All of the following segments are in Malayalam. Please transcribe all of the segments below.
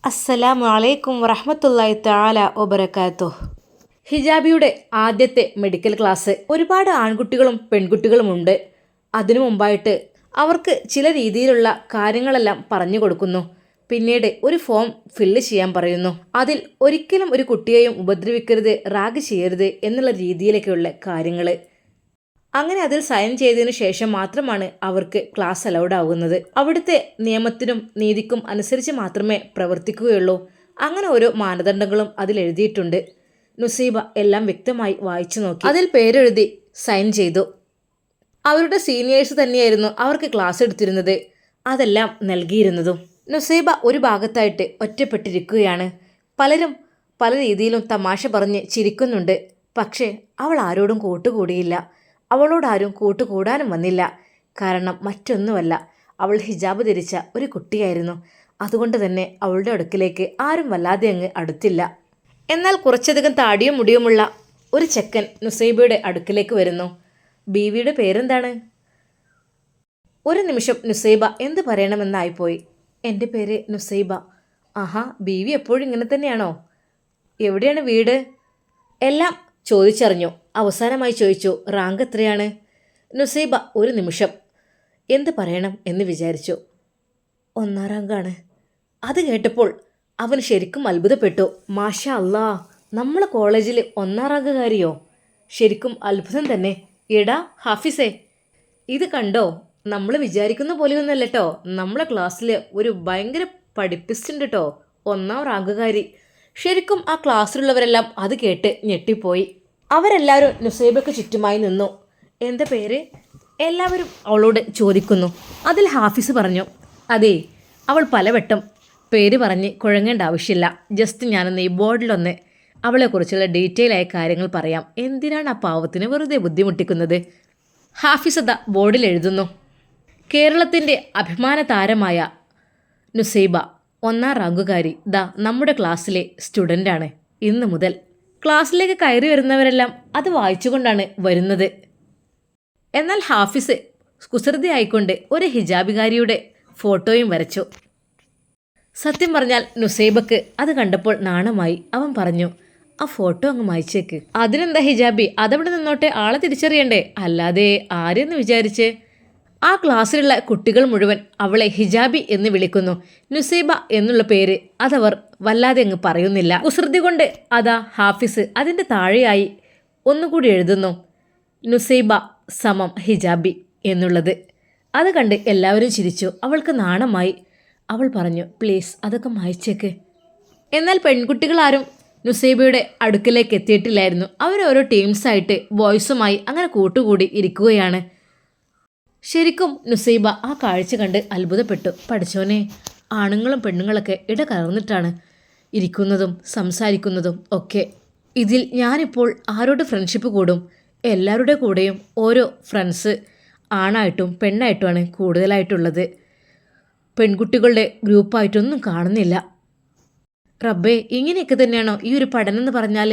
അസ്സലാമു അലൈക്കും വറഹ്മത്തുള്ളാഹി തആല വബറകാതുഹു. ഹിജാബിയുടെ ആദ്യത്തെ മെഡിക്കൽ ക്ലാസ്. ഒരുപാട് ആൺകുട്ടികളും പെൺകുട്ടികളുമുണ്ട്. അതിനു മുമ്പായിട്ട് അവർക്ക് ചില രീതിയിലുള്ള കാര്യങ്ങളെല്ലാം പറഞ്ഞു കൊടുക്കുന്നു. പിന്നീട് ഒരു ഫോം ഫില്ല് ചെയ്യാൻ പറയുന്നു. അതിൽ ഒരിക്കലും ഒരു കുട്ടിയെയും ഉപദ്രവിക്കരുത്, റാഗ് ചെയ്യരുത് എന്നുള്ള രീതിയിലൊക്കെയുള്ള കാര്യങ്ങൾ. അങ്ങനെ അതിൽ സൈൻ ചെയ്തതിനു ശേഷം മാത്രമാണ് അവർക്ക് ക്ലാസ് അലൗഡ് ആകുന്നത്. അവിടുത്തെ നിയമത്തിനും നീതിക്കും അനുസരിച്ച് മാത്രമേ പ്രവർത്തിക്കുകയുള്ളൂ. അങ്ങനെ ഓരോ മാനദണ്ഡങ്ങളും അതിൽ എഴുതിയിട്ടുണ്ട്. നുസൈബ എല്ലാം വ്യക്തമായി വായിച്ചു നോക്കി. അതിൽ പേരെഴുതി സൈൻ ചെയ്തു. അവരുടെ സീനിയേഴ്സ് തന്നെയായിരുന്നു അവർക്ക് ക്ലാസ് എടുത്തിരുന്നത്, അതെല്ലാം നൽകിയിരുന്നതും. നുസൈബ ഒരു ഭാഗത്തായിട്ട് ഒറ്റപ്പെട്ടിരിക്കുകയാണ്. പലരും പല രീതിയിലും തമാശ പറഞ്ഞ് ചിരിക്കുന്നുണ്ട്. പക്ഷേ അവൾ ആരോടും കൂട്ടുകൂടിയില്ല. അവളോടാരും കൂട്ടുകൂടാനും വന്നില്ല. കാരണം മറ്റൊന്നുമല്ല, അവൾ ഹിജാബ് ധരിച്ച ഒരു കുട്ടിയായിരുന്നു. അതുകൊണ്ട് തന്നെ അവളുടെ അടുക്കിലേക്ക് ആരും വല്ലാതെ അങ്ങ് അടുത്തില്ല. എന്നാൽ കുറച്ചധികം താടിയും മുടിയുമുള്ള ഒരു ചെക്കൻ നുസൈബയുടെ അടുക്കിലേക്ക് വരുന്നു. ബീവിയുടെ പേരെന്താണ്? ഒരു നിമിഷം നുസൈബ എന്ത് പറയണമെന്നായിപ്പോയി. എൻ്റെ പേര് നുസൈബ. ആഹാ, ബീവി എപ്പോഴും ഇങ്ങനെ തന്നെയാണോ? എവിടെയാണ് വീട്? എല്ലാം ചോദിച്ചറിഞ്ഞു. അവസാനമായി ചോദിച്ചു, റാങ്ക് എത്രയാണ്? നുസൈബ ഒരു നിമിഷം എന്ത് പറയണം എന്ന് വിചാരിച്ചു. 1ാം റാങ്കാണ്. അത് കേട്ടപ്പോൾ അവൻ ശരിക്കും അത്ഭുതപ്പെട്ടു. മാഷാ അല്ലാ, നമ്മളെ കോളേജിൽ 1ാം റാങ്കുകാരിയോ? ശരിക്കും അത്ഭുതം തന്നെ. എടാ ഹാഫിസേ, ഇത് കണ്ടോ? നമ്മൾ വിചാരിക്കുന്ന പോലെയൊന്നല്ല കേട്ടോ. നമ്മളെ ക്ലാസ്സിൽ ഒരു ഭയങ്കര പഠിപ്പിസ്റ്റുണ്ട് കേട്ടോ, 1ാം റാങ്കുകാരി. ശരിക്കും ആ ക്ലാസ്സിലുള്ളവരെല്ലാം അത് കേട്ട് ഞെട്ടിപ്പോയി. അവരെല്ലാവരും നുസൈബയ്ക്ക് ചുറ്റുമായി നിന്നു. എന്താ പേര്? എല്ലാവരും അവളോട് ചോദിക്കുന്നു. അതിൽ ഹാഫിസ് പറഞ്ഞു, അതേ, അവൾ പലവട്ടം പേര് പറഞ്ഞ് കുഴങ്ങേണ്ട ആവശ്യമില്ല. ജസ്റ്റ് ഞാനൊന്ന് ഈ ബോർഡിലൊന്ന് അവളെക്കുറിച്ചുള്ള ഡീറ്റെയിൽ ആയ കാര്യങ്ങൾ പറയാം. എന്തിനാണ് ആ പാവത്തിന് വെറുതെ ബുദ്ധിമുട്ടിക്കുന്നത്? ഹാഫിസ് ദാ ബോർഡിൽ എഴുതുന്നു. കേരളത്തിൻ്റെ അഭിമാന താരമായ നുസൈബ 1ാം റാങ്കുകാരി ദാ നമ്മുടെ ക്ലാസ്സിലെ സ്റ്റുഡൻ്റാണ്. ഇന്നു മുതൽ ക്ലാസ്സിലേക്ക് കയറി വരുന്നവരെല്ലാം അത് വായിച്ചുകൊണ്ടാണ് വരുന്നത്. എന്നാൽ ഹാഫിസ് കുസൃതിയായിക്കൊണ്ട് ഒരു ഹിജാബികാരിയുടെ ഫോട്ടോയും വരച്ചു. സത്യം പറഞ്ഞാൽ നുസൈബക്ക് അത് കണ്ടപ്പോൾ നാണമായി. അവൻ പറഞ്ഞു, ആ ഫോട്ടോ അങ്ങ് മായ്ച്ചേക്ക്. അതിനെന്താ ഹിജാബി, അതവിടെ നിന്നോട്ടെ, ആളെ തിരിച്ചറിയണ്ടേ? അല്ലാതെ ആരെന്ന് വിചാരിച്ച്? ആ ക്ലാസ്സിലുള്ള കുട്ടികൾ മുഴുവൻ അവളെ ഹിജാബി എന്ന് വിളിക്കുന്നു. നുസൈബ എന്നുള്ള പേര് അതവർ വല്ലാതെ അങ്ങ് പറയുന്നില്ല. കുസൃതി കൊണ്ട് അതാ ഹാഫിസ് അതിൻ്റെ താഴെയായി ഒന്നുകൂടി എഴുതുന്നു, നുസൈബ സമം ഹിജാബി എന്നുള്ളത്. അത് കണ്ട് എല്ലാവരും ചിരിച്ചു. അവൾക്ക് നാണമായി. അവൾ പറഞ്ഞു, പ്ലീസ് അതൊക്കെ മായ്ച്ചേക്ക്. എന്നാൽ പെൺകുട്ടികളാരും നുസൈബയുടെ അടുക്കിലേക്ക് എത്തിയിട്ടില്ലായിരുന്നു. അവരോരോ ടീംസായിട്ട് ബോയ്സുമായി അങ്ങനെ കൂട്ടുകൂടി ഇരിക്കുകയാണ്. ശരിക്കും നുസൈബ ആ കാഴ്ച കണ്ട് അത്ഭുതപ്പെട്ടു. പഠിച്ചോനെ, ആണുങ്ങളും പെണ്ണുങ്ങളൊക്കെ ഇടകലർന്നിട്ടാണ് ഇരിക്കുന്നതും സംസാരിക്കുന്നതും ഒക്കെ. ഇതിൽ ഞാനിപ്പോൾ ആരോട് ഫ്രണ്ട്ഷിപ്പ് കൂടും? എല്ലാവരുടെ കൂടെയും ഓരോ ഫ്രണ്ട്സ് ആണായിട്ടും പെണ്ണായിട്ടുമാണ് കൂടുതലായിട്ടുള്ളത്. പെൺകുട്ടികളുടെ ഗ്രൂപ്പായിട്ടൊന്നും കാണുന്നില്ല. റബ്ബേ, ഇങ്ങനെയൊക്കെ തന്നെയാണോ ഈ ഒരു പഠനം എന്ന് പറഞ്ഞാൽ?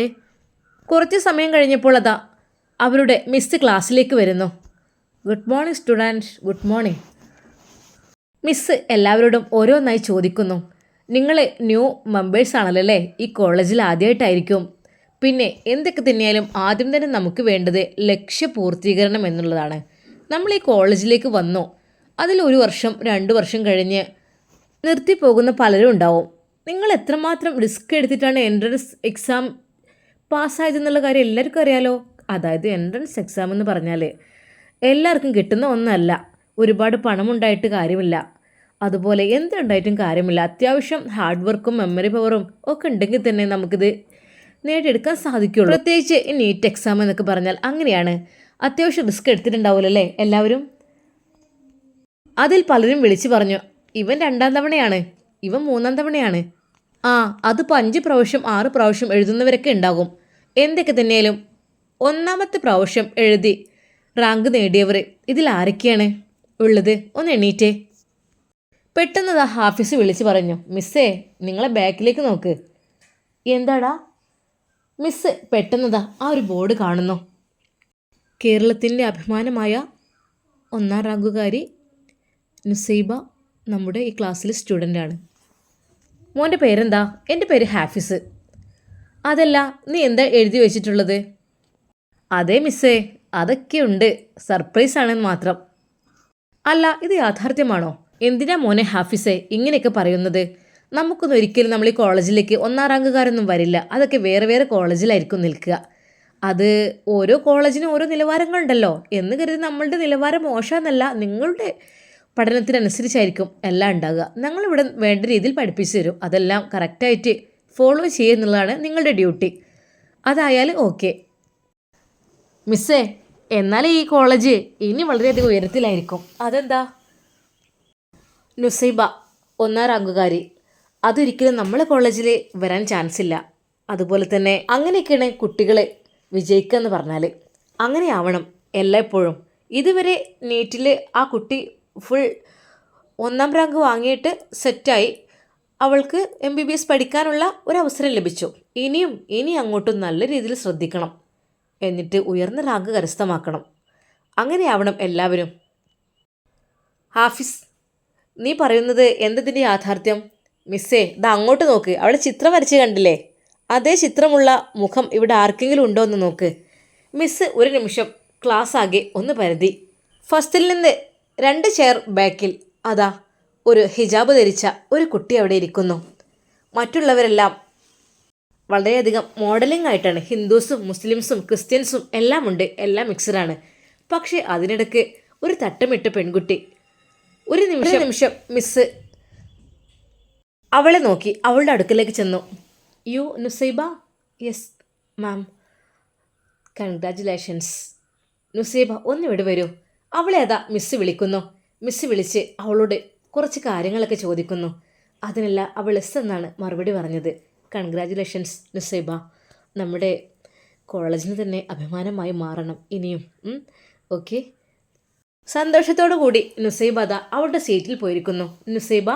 കുറച്ച് സമയം കഴിഞ്ഞപ്പോൾ അതാ അവരുടെ മിസ് ക്ലാസ്സിലേക്ക് വരുന്നു. Good morning student, good morning. Miss എല്ലാവരോടും ഓരോന്നായി ചോദിക്കുന്നു. നിങ്ങൾ ന്യൂ മെമ്പേഴ്സ് ആണല്ലോ അല്ലേ? ഈ കോളേജിൽ ആദ്യമായിട്ടായിരിക്കും. പിന്നെ എന്തൊക്കെ തന്നെയാലും ആദ്യം തന്നെ നമുക്ക് വേണ്ടത് ലക്ഷ്യപൂർത്തീകരണം എന്നുള്ളതാണ്. നമ്മൾ ഈ കോളേജിലേക്ക് വന്നു, അതിൽ 1 വർഷം 2 വർഷം കഴിഞ്ഞ് നിർത്തിപ്പോകുന്ന പലരും ഉണ്ടാവും. നിങ്ങൾ എത്രമാത്രം റിസ്ക് എടുത്തിട്ടാണ് എൻട്രൻസ് എക്സാം പാസ്സായതെന്നുള്ള കാര്യം എല്ലാവർക്കും അറിയാലോ. അതായത് എൻട്രൻസ് എക്സാം എന്ന് പറഞ്ഞാൽ എല്ലാവർക്കും കിട്ടുന്ന ഒന്നല്ല. ഒരുപാട് പണമുണ്ടായിട്ട് കാര്യമില്ല, അതുപോലെ എന്തുണ്ടായിട്ടും കാര്യമില്ല. അത്യാവശ്യം ഹാർഡ് വർക്കും മെമ്മറി പവറും ഒക്കെ ഉണ്ടെങ്കിൽ തന്നെ നമുക്കിത് നേടിയെടുക്കാൻ സാധിക്കുള്ളൂ. പ്രത്യേകിച്ച് ഈ നീറ്റ് എക്സാം എന്നൊക്കെ പറഞ്ഞാൽ അങ്ങനെയാണ്. അത്യാവശ്യം റിസ്ക് എടുത്തിട്ടുണ്ടാവുമല്ലോ അല്ലേ എല്ലാവരും? അതിൽ പലരും വിളിച്ചു പറഞ്ഞു, ഇവൻ 2ാം തവണയാണ്, ഇവൻ 3ാം തവണയാണ്. ആ, അതിപ്പോൾ 5 പ്രാവശ്യം 6 പ്രാവശ്യം എഴുതുന്നവരൊക്കെ ഉണ്ടാകും. എന്തൊക്കെ തന്നെയാലും 1ാമത്തെ പ്രാവശ്യം എഴുതി റാങ്ക് നേടിയവർ ഇതിൽ ആരൊക്കെയാണ് ഉള്ളത്? ഒന്ന് എണീറ്റേ. പെട്ടെന്ന് ഹാഫിസ് വിളിച്ച് പറഞ്ഞു, മിസ്സേ, നിങ്ങളെ ബാക്കിലേക്ക് നോക്ക്. എന്താടാ? മിസ്സ് പെട്ടെന്നതാ ആ ഒരു ബോർഡ് കാണുന്നു. കേരളത്തിൻ്റെ അഭിമാനമായ 1ാം റാങ്കുകാരി നുസൈബ നമ്മുടെ ഈ ക്ലാസ്സിലെ സ്റ്റുഡൻ്റാണ്. മോൻ്റെ പേരെന്താ? എൻ്റെ പേര് ഹാഫിസ്. അതല്ല, നീ എന്താ എഴുതി വെച്ചിട്ടുള്ളത്? അതെ മിസ്സേ, അതൊക്കെയുണ്ട്, സർപ്രൈസാണെന്ന് മാത്രം. അല്ല, ഇത് യാഥാർത്ഥ്യമാണോ? എന്തിനാ മോനെ ഹാഫിസേ ഇങ്ങനെയൊക്കെ പറയുന്നത്? നമുക്കൊന്നും ഒരിക്കലും നമ്മൾ ഈ കോളേജിലേക്ക് 1-ാം റാങ്കുകാരൊന്നും വരില്ല. അതൊക്കെ വേറെ വേറെ കോളേജിലായിരിക്കും നിൽക്കുക. അത് ഓരോ കോളേജിനും ഓരോ നിലവാരങ്ങളുണ്ടല്ലോ എന്ന് കരുതി നമ്മളുടെ നിലവാരം മോശമെന്നല്ല, നിങ്ങളുടെ പഠനത്തിനനുസരിച്ചായിരിക്കും എല്ലാം ഉണ്ടാകുക. ഞങ്ങളിവിടെ വേണ്ട രീതിയിൽ പഠിപ്പിച്ചു തരും. അതെല്ലാം കറക്റ്റായിട്ട് ഫോളോ ചെയ്യുന്നുള്ളതാണ് നിങ്ങളുടെ ഡ്യൂട്ടി. അതായാൽ ഓക്കെ മിസ്സേ. എന്നാൽ ഈ കോളേജ് ഇനി വളരെയധികം ഉയരത്തിലായിരിക്കും. അതെന്താ? നുസൈബ 1-ാം റാങ്കുകാരി, അതൊരിക്കലും നമ്മളെ കോളേജിൽ വരാൻ ചാൻസ് ഇല്ല. അതുപോലെ തന്നെ അങ്ങനെയൊക്കെയാണ് കുട്ടികൾ വിജയിക്കുക എന്ന് പറഞ്ഞാൽ. അങ്ങനെയാവണം എല്ലായ്പ്പോഴും. ഇതുവരെ നീറ്റിൽ ആ കുട്ടി ഫുൾ 1-ാം റാങ്ക് വാങ്ങിയിട്ട് സെറ്റായി, അവൾക്ക് MBBS പഠിക്കാനുള്ള ഒരു അവസരം ലഭിച്ചു. ഇനി അങ്ങോട്ടും നല്ല രീതിയിൽ ശ്രദ്ധിക്കണം, എന്നിട്ട് ഉയർന്ന റാങ്ക് കരസ്ഥമാക്കണം. അങ്ങനെയാവണം എല്ലാവരും. ഹാഫിസ്, നീ പറയുന്നത് എന്തതിൻ്റെ യാഥാർത്ഥ്യം? മിസ്സേ, ദാ അങ്ങോട്ട് നോക്ക്, അവിടെ ചിത്രം വരച്ച് കണ്ടില്ലേ? അതേ ചിത്രമുള്ള മുഖം ഇവിടെ ആർക്കെങ്കിലും ഉണ്ടോ എന്ന് നോക്ക്. മിസ്സ് ഒരു നിമിഷം ക്ലാസ് ആകെ ഒന്ന് പരതി. ഫസ്റ്റിൽ നിന്ന് 2 ചെയർ ബാക്കിൽ അതാ ഒരു ഹിജാബ് ധരിച്ച ഒരു കുട്ടി അവിടെ ഇരിക്കുന്നു. മറ്റുള്ളവരെല്ലാം വളരെയധികം മോഡലിംഗ് ആയിട്ടാണ്. ഹിന്ദുസും മുസ്ലിംസും ക്രിസ്ത്യൻസും എല്ലാം ഉണ്ട്, എല്ലാം മിക്സഡാണ്. പക്ഷേ അതിനിടയ്ക്ക് ഒരു തട്ടമിട്ട പെൺകുട്ടി. ഒരു നിമിഷം മിസ്സ് അവളെ നോക്കി അവളുടെ അടുക്കലേക്ക് ചെന്നു. You Nusaiba? Yes ma'am. Congratulations. Nusaiba, ഒന്നിവിടെ വരൂ. അവളെ അതാ മിസ്സ് വിളിക്കുന്നു. മിസ്സ് വിളിച്ച് അവളോട് കുറച്ച് കാര്യങ്ങളൊക്കെ ചോദിക്കുന്നു. അതിനെല്ലാം അവൾ എസ് എന്നാണ് മറുപടി പറഞ്ഞത്. കൺഗ്രാജുലേഷൻസ് നുസൈബ, നമ്മുടെ കോളേജിന് തന്നെ അഭിമാനമായി മാറണം ഇനിയും. ഓക്കെ. സന്തോഷത്തോടു കൂടി നുസൈബ ദാ അവളുടെ സീറ്റിൽ പോയിരിക്കുന്നു. നുസൈബ,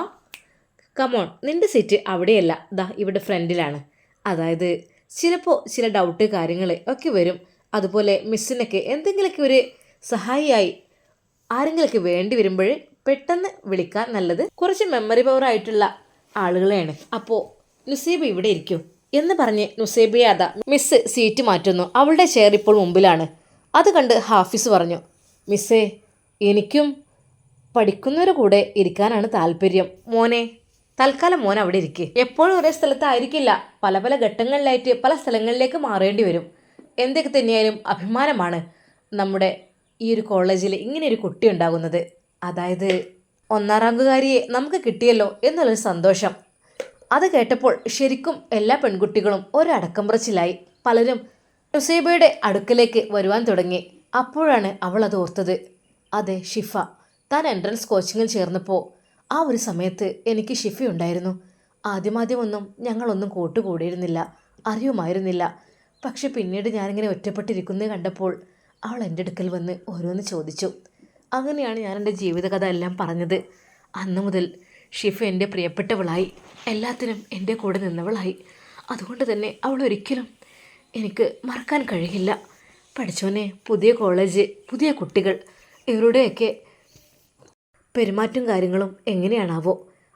കമോൺ, നിൻ്റെ സീറ്റ് അവിടെയല്ല, ദാ ഇവിടെ ഫ്രണ്ടിലാണ്. അതായത് ചിലപ്പോൾ ചില ഡൗട്ട് കാര്യങ്ങൾ ഒക്കെ വരും. അതുപോലെ മിസ്സിനൊക്കെ എന്തെങ്കിലുമൊക്കെ ഒരു സഹായിയായി ആരെങ്കിലൊക്കെ വേണ്ടി വരുമ്പോൾ പെട്ടെന്ന് വിളിക്കാൻ നല്ലത് കുറച്ച് മെമ്മറി പവർ ആയിട്ടുള്ള ആളുകളെയാണ്. അപ്പോൾ നുസൈബ ഇവിടെ ഇരിക്കും എന്ന് പറഞ്ഞ് നുസൈബയെ അതാ മിസ്സ് സീറ്റ് മാറ്റുന്നു. അവളുടെ ചെയർ ഇപ്പോൾ മുമ്പിലാണ്. അത് കണ്ട് ഹാഫിസ് പറഞ്ഞു, മിസ്സേ, എനിക്കും പഠിക്കുന്നവരുടെ കൂടെ ഇരിക്കാനാണ് താല്പര്യം. മോനെ, തൽക്കാലം മോൻ അവിടെ ഇരിക്കുക. എപ്പോഴും ഒരേ സ്ഥലത്തായിരിക്കില്ല, പല പല ഘട്ടങ്ങളിലായിട്ട് പല സ്ഥലങ്ങളിലേക്ക് മാറേണ്ടി വരും. എന്തൊക്കെ തന്നെയായാലും അഭിമാനമാണ് നമ്മുടെ ഈ ഒരു കോളേജിൽ ഇങ്ങനെ ഒരു കുട്ടി ഉണ്ടാകുന്നത്. അതായത് 1-ാം റാങ്കുകാരിയെ നമുക്ക് കിട്ടിയല്ലോ എന്നുള്ളൊരു സന്തോഷം. അത് കേട്ടപ്പോൾ ശരിക്കും എല്ലാ പെൺകുട്ടികളും ഒരടക്കം പറച്ചിലായി. പലരും നുസൈബയുടെ അടുക്കലേക്ക് വരുവാൻ തുടങ്ങി. അപ്പോഴാണ് അവൾ അത് ഓർത്തത്. അതെ, ഷിഫ. താൻ എൻട്രൻസ് കോച്ചിങ്ങിൽ ചേർന്നപ്പോൾ ആ ഒരു സമയത്ത് എനിക്ക് ഷിഫയുണ്ടായിരുന്നു. ആദ്യമൊന്നും ഞങ്ങളൊന്നും കൂട്ടുകൂടിയിരുന്നില്ല, അറിയുമായിരുന്നില്ല. പക്ഷെ പിന്നീട് ഞാനിങ്ങനെ ഒറ്റപ്പെട്ടിരിക്കുന്നത് കണ്ടപ്പോൾ അവൾ എൻ്റെ അടുക്കൽ വന്ന് ഓരോന്ന് ചോദിച്ചു. അങ്ങനെയാണ് ഞാൻ എൻ്റെ ജീവിതകഥ എല്ലാം പറഞ്ഞത്. അന്നു മുതൽ ഷിഫ എൻ്റെ പ്രിയപ്പെട്ടവളായി, എല്ലാത്തിനും എൻ്റെ കൂടെ നിന്നവളായി. അതുകൊണ്ട് തന്നെ അവൾ ഒരിക്കലും എനിക്ക് മറക്കാൻ കഴിയില്ല. പഠിച്ചോനെ, പുതിയ കോളേജ്, പുതിയ കുട്ടികൾ, ഇവരുടെയൊക്കെ പെരുമാറ്റം കാര്യങ്ങളും എങ്ങനെയാണാവോ?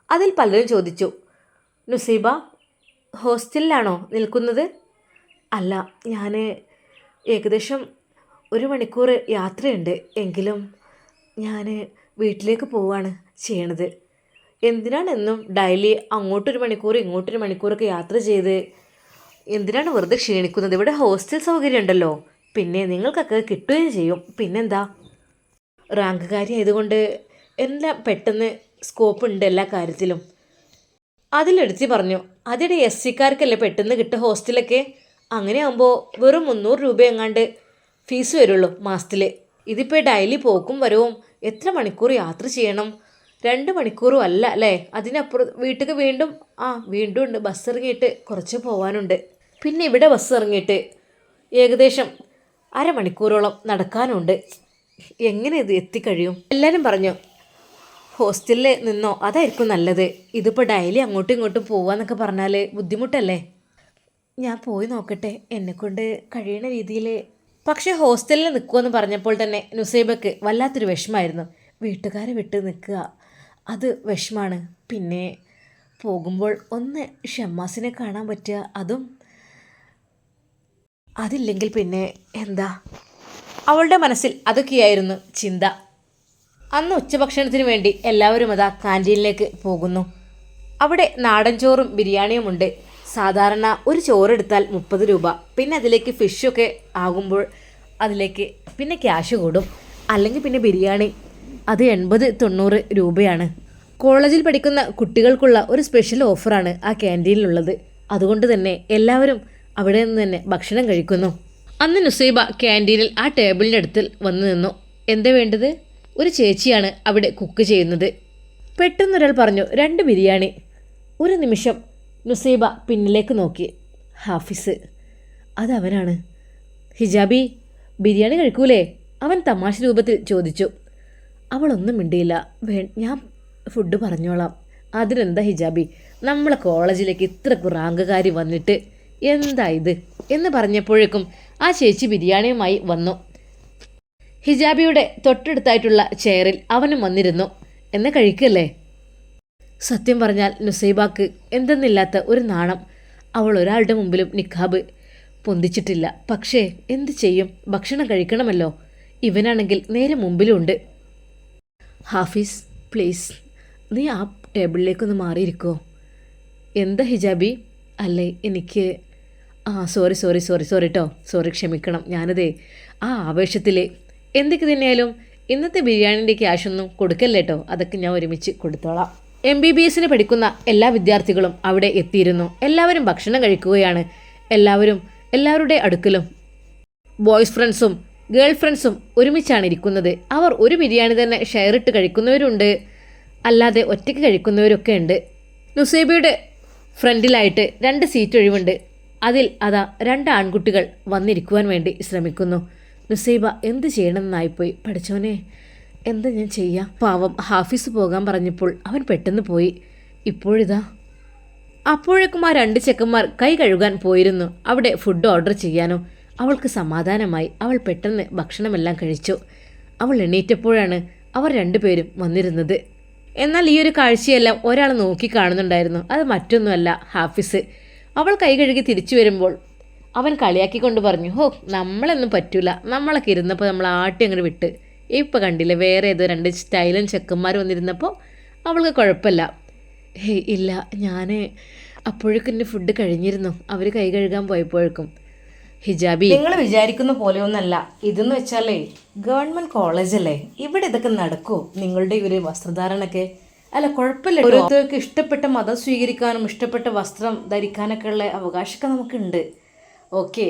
അതിൽ പലരും ചോദിച്ചു, നുസൈബ ഹോസ്റ്റലിലാണോ നിൽക്കുന്നത്? അല്ല, ഞാൻ ഏകദേശം 1 മണിക്കൂർ യാത്രയുണ്ട്, എങ്കിലും ഞാൻ വീട്ടിലേക്ക് പോവുകയാണ് ചെയ്യണത്. എന്തിനാണ് എന്നും ഡെയിലി അങ്ങോട്ടൊരു മണിക്കൂർ ഇങ്ങോട്ടൊരു മണിക്കൂറൊക്കെ യാത്ര ചെയ്ത് എന്തിനാണ് വെറുതെ ക്ഷീണിക്കുന്നത്? ഇവിടെ ഹോസ്റ്റൽ സൗകര്യം ഉണ്ടല്ലോ, പിന്നെ നിങ്ങൾക്കൊക്കെ കിട്ടുകയും ചെയ്യും. പിന്നെന്താ, റാങ്കുകാരി ആയതുകൊണ്ട് എല്ലാം പെട്ടെന്ന് സ്കോപ്പ് ഉണ്ട് എല്ലാ കാര്യത്തിലും. അതിലെടുത്തി പറഞ്ഞു, അതിടെ SC-ക്കാർക്കല്ലേ പെട്ടെന്ന് കിട്ടുക ഹോസ്റ്റലൊക്കെ. അങ്ങനെ ആകുമ്പോൾ വെറും 300 രൂപ എങ്ങാണ്ട് ഫീസ് വരുള്ളൂ മാസത്തിൽ. ഇതിപ്പോൾ ഡെയിലി പോക്കും വരവും എത്ര മണിക്കൂർ യാത്ര ചെയ്യണം? 2 മണിക്കൂറും അല്ല അല്ലേ? അതിനപ്പുറം വീട്ടിലേക്ക് വീണ്ടും ഉണ്ട്. ബസ് ഇറങ്ങിയിട്ട് കുറച്ച് പോകാനുണ്ട്. പിന്നെ ഇവിടെ ബസ് ഇറങ്ങിയിട്ട് ഏകദേശം 1/2 മണിക്കൂറോളം നടക്കാനുണ്ട്. എങ്ങനെ ഇത് എത്തിക്കഴിയും? എല്ലാവരും പറഞ്ഞു, ഹോസ്റ്റലിൽ നിന്നോ, അതായിരിക്കും നല്ലത്. ഇതിപ്പോൾ ഡെയിലി അങ്ങോട്ടും ഇങ്ങോട്ടും പോവാന്നൊക്കെ പറഞ്ഞാൽ ബുദ്ധിമുട്ടല്ലേ? ഞാൻ പോയി നോക്കട്ടെ, എന്നെക്കൊണ്ട് കഴിയുന്ന രീതിയിൽ. പക്ഷേ ഹോസ്റ്റലിൽ നിൽക്കുമെന്ന് പറഞ്ഞപ്പോൾ തന്നെ നുസൈബക്ക് വല്ലാത്തൊരു വിഷമമായിരുന്നു. വീട്ടുകാരെ വിട്ട് നിൽക്കുക, അത് വിഷമാണ്. പിന്നെ പോകുമ്പോൾ ഒന്ന് ഷമ്മാസിനെ കാണാൻ പറ്റുക, അതും അതില്ലെങ്കിൽ പിന്നെ എന്താ? അവളുടെ മനസ്സിൽ അതൊക്കെയായിരുന്നു ചിന്ത. അന്ന് ഉച്ചഭക്ഷണത്തിന് വേണ്ടി എല്ലാവരും അതാ കാൻറ്റീനിലേക്ക് പോകുന്നു. അവിടെ നാടൻ ചോറും ബിരിയാണിയുമുണ്ട്. സാധാരണ ഒരു ചോറെടുത്താൽ 30 രൂപ, പിന്നെ അതിലേക്ക് ഫിഷൊക്കെ ആകുമ്പോൾ അതിലേക്ക് പിന്നെ ക്യാഷ് കൂടും. അല്ലെങ്കിൽ പിന്നെ ബിരിയാണി അത് 80-90 രൂപയാണ്. കോളേജിൽ പഠിക്കുന്ന കുട്ടികൾക്കുള്ള ഒരു സ്പെഷ്യൽ ഓഫറാണ് ആ ക്യാൻറ്റീനിലുള്ളത്. അതുകൊണ്ട് തന്നെ എല്ലാവരും അവിടെ നിന്ന് തന്നെ ഭക്ഷണം കഴിക്കുന്നു. അന്ന് നുസൈബ ക്യാൻറ്റീനിൽ ആ ടേബിളിൻ്റെ അടുത്തിൽ വന്നു നിന്നു. എന്താ വേണ്ടത്? ഒരു ചേച്ചിയാണ് അവിടെ കുക്ക് ചെയ്യുന്നത്. പെട്ടെന്നൊരാൾ പറഞ്ഞു 2 ബിരിയാണി. ഒരു നിമിഷം നുസൈബ പിന്നിലേക്ക് നോക്കി. ഹാഫിസ്, അതവനാണ്. ഹിജാബി, ബിരിയാണി കഴിക്കൂലേ? അവൻ തമാശ രൂപത്തിൽ ചോദിച്ചു. അവളൊന്നും മിണ്ടിയില്ല. ഞാൻ ഫുഡ് പറഞ്ഞോളാം. അതിനെന്താ ഹിജാബി, നമ്മളെ കോളേജിലേക്ക് ഇത്രക്ക് റാങ്കുകാരി വന്നിട്ട് എന്താ ഇത് എന്ന് പറഞ്ഞപ്പോഴേക്കും ആ ചേച്ചി ബിരിയാണിയുമായി വന്നു. ഹിജാബിയുടെ തൊട്ടടുത്തായിട്ടുള്ള ചെയറിൽ അവനും വന്നിരുന്നു. എന്നെ കഴിക്കല്ലേ? സത്യം പറഞ്ഞാൽ നുസൈബാക്ക് എന്തെന്നില്ലാത്ത ഒരു നാണം. അവൾ ഒരാളുടെ മുമ്പിലും നിക്കാബ് പൊന്തിച്ചിട്ടില്ല. പക്ഷേ എന്തു ചെയ്യും, ഭക്ഷണം കഴിക്കണമല്ലോ. ഇവനാണെങ്കിൽ നേരെ മുമ്പിലുണ്ട്. ഹാഫിസ് പ്ലീസ്, നീ ആ ടേബിളിലേക്കൊന്ന് മാറിയിരിക്കോ? എന്താ ഹിജാബി? അല്ലേ എനിക്ക് സോറി കേട്ടോ, സോറി, ക്ഷമിക്കണം. ഞാനതേ ആ ആവേശത്തിൽ എന്തൊക്കെ തന്നെയായാലും ഇന്നത്തെ ബിരിയാണിൻ്റെ ക്യാഷൊന്നും കൊടുക്കല്ലേ കേട്ടോ, അതൊക്കെ ഞാൻ ഒരുമിച്ച് കൊടുത്തോളാം. MBBS പഠിക്കുന്ന എല്ലാ വിദ്യാർത്ഥികളും അവിടെ എത്തിയിരുന്നു. എല്ലാവരും ഭക്ഷണം കഴിക്കുകയാണ്. എല്ലാവരുടെ അടുക്കലും ബോയ്സ് ഫ്രണ്ട്സും ഗേൾ ഫ്രണ്ട്സും ഒരുമിച്ചാണ് ഇരിക്കുന്നത്. അവർ ഒരു ബിരിയാണി തന്നെ ഷെയർ ഇട്ട് കഴിക്കുന്നവരുണ്ട്, അല്ലാതെ ഒറ്റയ്ക്ക് കഴിക്കുന്നവരൊക്കെ ഉണ്ട്. നുസൈബയുടെ ഫ്രണ്ടിലായിട്ട് 2 സീറ്റ് ഒഴിവുണ്ട്. അതിൽ അതാ 2 ആൺകുട്ടികൾ വന്നിരിക്കുവാൻ വേണ്ടി ശ്രമിക്കുന്നു. നുസൈബ എന്ത് ചെയ്യണമെന്നായിപ്പോയി. പഠിച്ചവനെ, എന്താ ഞാൻ ചെയ്യാം? പാവം ഹാഫിസ് പോകാൻ പറഞ്ഞപ്പോൾ അവൻ പെട്ടെന്ന് പോയി. ഇപ്പോഴിതാ. അപ്പോഴേക്കും ആ 2 ചെക്കന്മാർ കൈ കഴുകാൻ പോയിരുന്നു, അവിടെ ഫുഡ് ഓർഡർ ചെയ്യാനോ. അവൾക്ക് സമാധാനമായി. അവൾ പെട്ടെന്ന് ഭക്ഷണമെല്ലാം കഴിച്ചു. അവൾ എണീറ്റപ്പോഴാണ് അവർ 2 പേരും വന്നിരുന്നത്. എന്നാൽ ഈ ഒരു കാഴ്ചയെല്ലാം ഒരാൾ നോക്കി കാണുന്നുണ്ടായിരുന്നു. അത് മറ്റൊന്നുമല്ല, ഹാഫിസ്. അവൾ കൈ കഴുകി തിരിച്ചു വരുമ്പോൾ അവൻ കളിയാക്കിക്കൊണ്ട് പറഞ്ഞു, ഹോ, നമ്മളൊന്നും പറ്റൂല, നമ്മളൊക്കെ ഇരുന്നപ്പോൾ നമ്മൾ ആട്ടി അങ്ങോട്ട് വിട്ട്. ഇപ്പം കണ്ടില്ലേ, വേറെ ഏതോ 2 സ്റ്റൈലൻ ചെക്കന്മാർ വന്നിരുന്നപ്പോൾ അവൾക്ക് കുഴപ്പമില്ല. ഹേയ് ഇല്ല, ഞാൻ അപ്പോഴേക്കും എൻ്റെ ഫുഡ് കഴിഞ്ഞിരുന്നു, അവർ കൈ കഴുകാൻ പോയപ്പോഴേക്കും. ഹിജാബി, നിങ്ങൾ വിചാരിക്കുന്ന പോലെയൊന്നല്ല ഇതെന്ന് വെച്ചാലേ ഗവൺമെൻറ് കോളേജല്ലേ, ഇവിടെ ഇതൊക്കെ നടക്കുമോ? നിങ്ങളുടെ ഒരു വസ്ത്രധാരണമൊക്കെ അല്ല, കുഴപ്പമില്ല. ഓരോരുത്തർക്ക് ഇഷ്ടപ്പെട്ട മതം സ്വീകരിക്കാനും ഇഷ്ടപ്പെട്ട വസ്ത്രം ധരിക്കാനൊക്കെ ഉള്ള അവകാശമൊക്കെ നമുക്കുണ്ട്, ഓക്കെ.